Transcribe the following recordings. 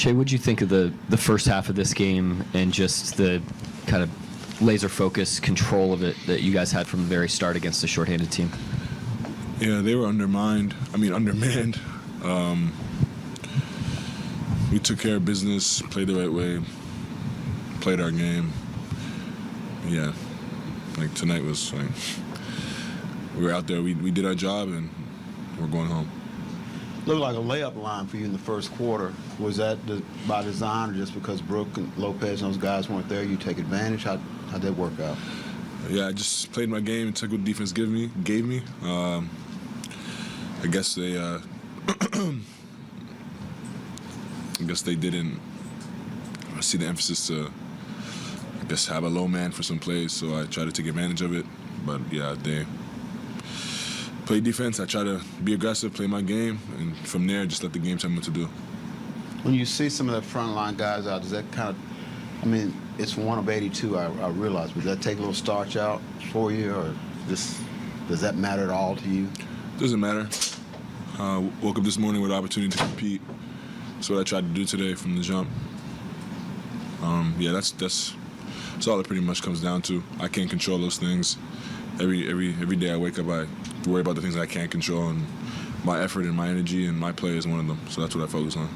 Shai, what'd you think of the first half of this game and just the kind of laser focus control of it that you guys had from the very start against a shorthanded team? Yeah, they were undermanned. We took care of business, played the right way, played our game. Yeah, like tonight was like, we were out there, we did our job, and we're going home. Looked like a layup line for you in the first quarter. Was that by design or just because Brooke and Lopez and those guys weren't there, you take advantage? How'd that work out? Yeah, I just played my game and took what the defense gave me. I guess they didn't see the emphasis to, I guess, have a low man for some plays, so I tried to take advantage of it. But yeah, they play defense. I try to be aggressive, play my game, and from there, just let the game tell me what to do. When you see some of the frontline guys out, does that kind of, it's 1 of 82, I realize, but does that take a little starch out for you, or does that matter at all to you? Doesn't matter. Woke up this morning with the opportunity to compete. That's what I tried to do today from the jump. Yeah, that's all it pretty much comes down to. I can't control those things. Every day I wake up, I worry about the things that I can't control, and my effort and my energy and my play is one of them. So that's what I focus on.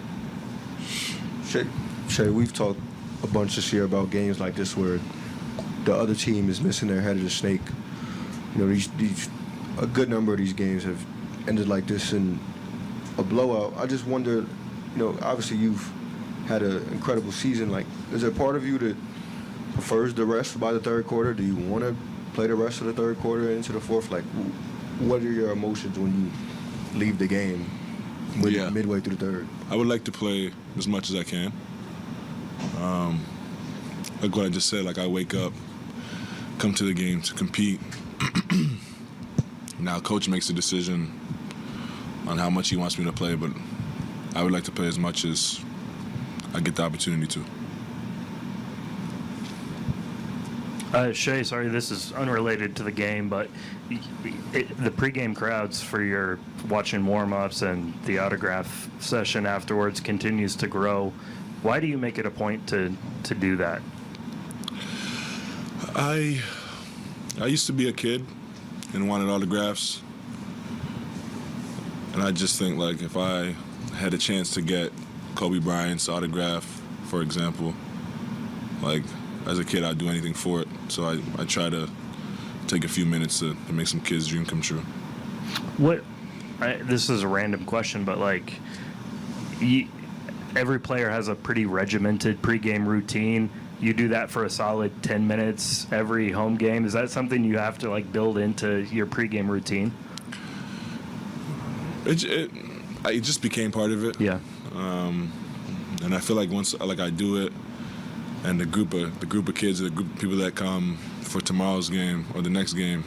Shai, we've talked a bunch this year about games like this where the other team is missing their head of the snake. You know, a good number of these games have ended like this in a blowout. I just wonder, obviously you've had an incredible season. Like, is there a part of you that prefers the rest by the third quarter? Do you want to play the rest of the third quarter into the fourth? Like, what are your emotions when you leave the game midway through the third? I would like to play as much as I can. Like what I just said, like I wake up, come to the game to compete. Now coach makes the decision on how much he wants me to play, but I would like to play as much as I get the opportunity to. Shai, sorry, this is unrelated to the game, but the pregame crowds for your watching warm-ups and the autograph session afterwards continues to grow. Why do you make it a point to do that? I used to be a kid and wanted autographs, and I just think, like, if I had a chance to get Kobe Bryant's autograph, for example, like, as a kid, I'd do anything for it. So I try to take a few minutes to make some kids' dream come true. This is a random question, but like, every player has a pretty regimented pregame routine. You do that for a solid 10 minutes every home game. Is that something you have to like build into your pregame routine? It just became part of it. Yeah. And I feel like once I do it, and the group of kids, the group of people that come for tomorrow's game or the next game,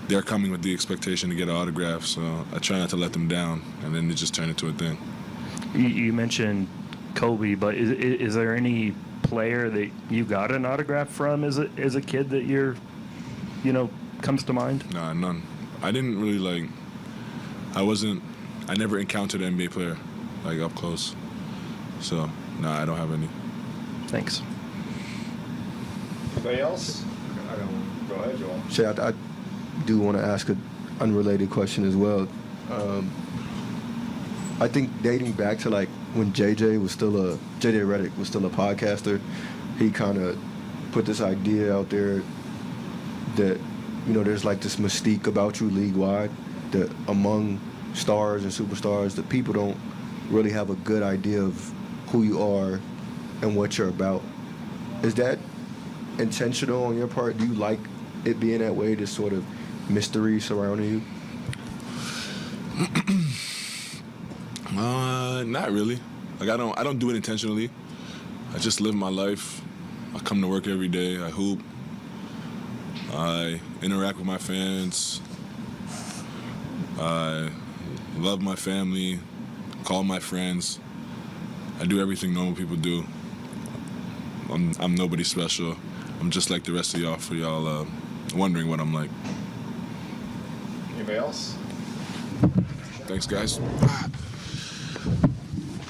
they're coming with the expectation to get an autograph. So I try not to let them down, and then it just turned into a thing. You mentioned Kobe, but is there any player that you got an autograph from as a kid that comes to mind? Nah, none. I didn't really I never encountered an NBA player like up close. So nah, I don't have any. Thanks. Anybody else? I don't. Go ahead, Joel. Shai, I do want to ask an unrelated question as well. I think dating back to like when JJ Redick was still a podcaster, he kind of put this idea out there that there's like this mystique about you league-wide, that among stars and superstars that people don't really have a good idea of who you are and what you're about. Is that intentional on your part? Do you like it being that way, this sort of mystery surrounding you? Not really. Like I don't do it intentionally. I just live my life. I come to work every day. I hoop. I interact with my fans. I love my family. Call my friends. I do everything normal people do. I'm nobody special. I'm just like the rest of y'all for y'all wondering what I'm like. Anybody else? Thanks, guys.